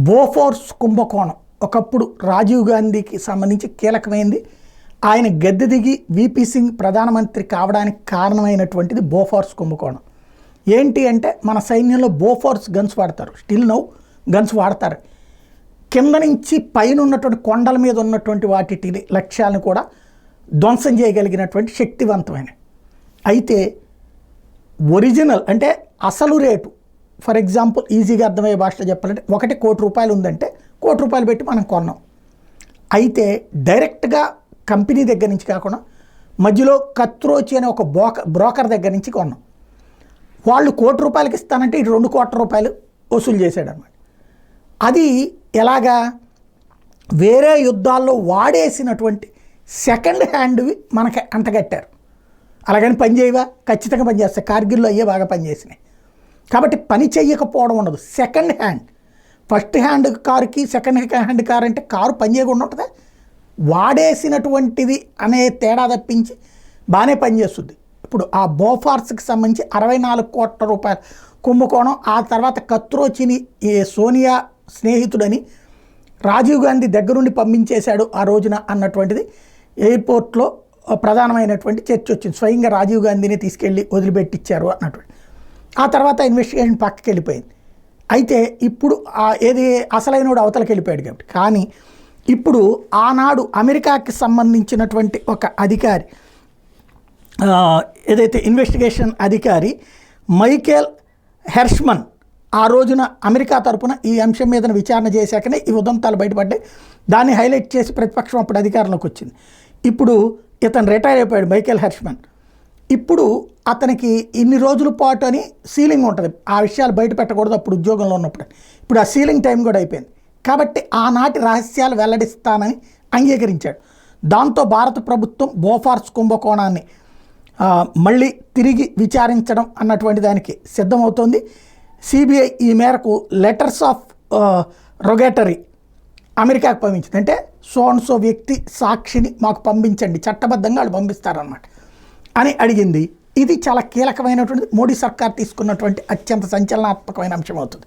Bofors కుంభకోణం ఒకప్పుడు రాజీవ్ గాంధీకి సంబంధించి కీలకమైంది. ఆయన గద్దె దిగి వీపీ సింగ్ ప్రధానమంత్రి కావడానికి కారణమైనటువంటిది బోఫోర్స్ కుంభకోణం. ఏంటి అంటే మన సైన్యంలో బోఫోర్స్ గన్స్ వాడతారు, స్టిల్ నౌ గన్స్ వాడతారు. కింద నుంచి పైన ఉన్నటువంటి కొండల మీద ఉన్నటువంటి వాటి లక్ష్యాలను కూడా ధ్వంసం చేయగలిగినటువంటి శక్తివంతమైన. అయితే ఒరిజినల్ అంటే అసలు రేటు, ఫర్ ఎగ్జాంపుల్ ఈజీగా అర్థమయ్యే భాషలో చెప్పాలంటే 1 కోటి రూపాయలు ఉందంటే 1 కోటి రూపాయలు పెట్టి మనం కొన్నాం. అయితే డైరెక్ట్గా కంపెనీ దగ్గర నుంచి కాకుండా మధ్యలో కత్రోచి అనే ఒక బ్రోకర్ దగ్గర నుంచి కొన్నాం. వాళ్ళు 1 కోటి రూపాయలకి ఇస్తానంటే ఇటు 2 కోట్ల రూపాయలు వసూలు చేశాడు అనమాట. అది ఎలాగా, వేరే యుద్ధాల్లో వాడేసినటువంటి సెకండ్ హ్యాండ్వి మనకి అంటగట్టారు. అలాగని పనిచేయవా, ఖచ్చితంగా పనిచేస్తాయి. కార్గిల్లో అయ్యే బాగా పనిచేసినాయి. కాబట్టి పని చెయ్యకపోవడం ఉండదు. సెకండ్ హ్యాండ్, ఫస్ట్ హ్యాండ్ కారుకి సెకండ్ హ్యాండ్ కార్ అంటే కారు పని చేయకుండా ఉంటుంది, వాడేసినటువంటిది అనే తేడా తప్పించి బాగానే పనిచేస్తుంది. ఇప్పుడు ఆ బోఫార్స్కి సంబంధించి 64 కోట్ల రూపాయల కుంభకోణం. ఆ తర్వాత కత్రోచిని ఈ సోనియా స్నేహితుడని రాజీవ్ గాంధీ దగ్గరుండి పంపించేశాడు ఆ రోజున అన్నటువంటిది ఎయిర్పోర్ట్లో ప్రధానమైనటువంటి చర్చ వచ్చింది. స్వయంగా రాజీవ్ గాంధీని తీసుకెళ్ళి వదిలిపెట్టించారు అన్నటువంటి. ఆ తర్వాత ఇన్వెస్టిగేషన్ పక్కకి వెళ్ళిపోయింది. అయితే ఇప్పుడు ఏది అసలైనోడు అవతలకి వెళ్ళిపోయాడు కాబట్టి. కానీ ఇప్పుడు ఆనాడు అమెరికాకి సంబంధించినటువంటి ఒక అధికారి, ఏదైతే ఇన్వెస్టిగేషన్ అధికారి మైకేల్ హెర్ష్మన్ ఆ రోజున అమెరికా తరపున ఈ అంశం మీద విచారణ చేశాకనే ఈ ఉదంతాలు బయటపడ్డాయి. దాన్ని హైలైట్ చేసి ప్రతిపక్షం అప్పుడు అధికారంలోకి వచ్చింది. ఇప్పుడు ఇతను రిటైర్ అయిపోయాడు మైకేల్ హెర్ష్మన్. ఇప్పుడు అతనికి ఇన్ని రోజుల పాటు అని సీలింగ్ ఉంటుంది, ఆ విషయాలు బయట పెట్టకూడదు అప్పుడు ఉద్యోగంలో ఉన్నప్పుడు. ఇప్పుడు ఆ సీలింగ్ టైం కూడా అయిపోయింది కాబట్టి ఆనాటి రహస్యాలు వెల్లడిస్తానని అంగీకరించాడు. దాంతో భారత ప్రభుత్వం బోఫార్స్ కుంభకోణాన్ని మళ్ళీ తిరిగి విచారించడం అన్నటువంటి దానికి సిద్ధమవుతోంది. సిబిఐ ఈ మేరకు లెటర్స్ ఆఫ్ రొగేటరీ అమెరికాకు పంపించింది. అంటే సో వ్యక్తి సాక్షిని మాకు పంపించండి, చట్టబద్ధంగా వాళ్ళు పంపిస్తారన్నమాట అని అడిగింది. ఇది చాలా కీలకమైనటువంటి మోడీ సర్కార్ తీసుకున్నటువంటి అత్యంత సంచలనాత్మకమైన అంశం అవుతుంది.